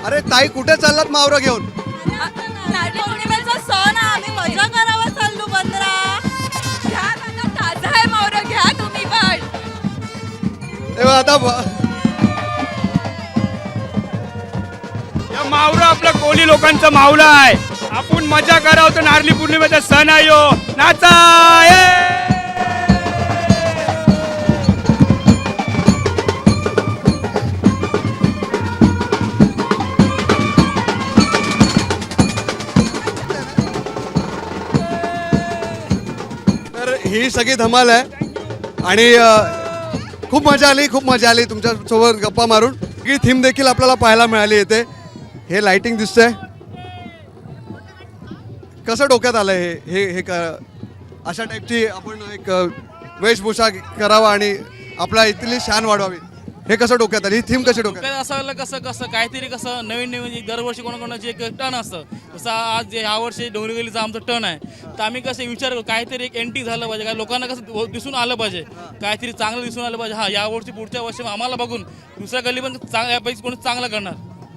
अरे ताई कुठे चाललात मावरं घेऊन? नारळी पौर्णिमेचा सण आहे, आम्ही मजा करावं चाललो 15. घ्या आता ताजा आहे मावरं, घ्या तुम्ही पण. तेव्हा आता या मावळा आपला कोळी लोकांचा मावळा आहे. आपण मजा करावं तर नारळी पौर्णिमेचा सण आहे यो. नाचा तर ही सगळी धमाल आहे आणि खूप मजा आली तुमच्यासोबत गप्पा मारून. ही थीम देखील आपल्याला पाहायला मिळाली इथे. हे लाइटिंग दिसतंय, कसं डोक्यात आलं हे अशा टाईपची आपण एक वेशभूषा करावा आणि आपल्या इथली शान वाढवावी, हे कसं डोक्यात आलं? ही थीम कशी डोक्यात? असं कसं कसं काहीतरी कसं नवीन नवीन दरवर्षी कोणाकोणाची एक टर्न असतं. जसं आज ह्या वर्षी डोंगरगलीचा आमचं टर्न आहे, तर आम्ही कसं विचार करू काहीतरी एक एंट्री झालं पाहिजे, काय लोकांना कसं दिसून आलं पाहिजे, काहीतरी चांगलं दिसून आलं पाहिजे. हा या वर्षी पुढच्या वर्षी आम्हाला बघून दुसऱ्या गल्ली पण यापैकी कोणी चांगलं करणार.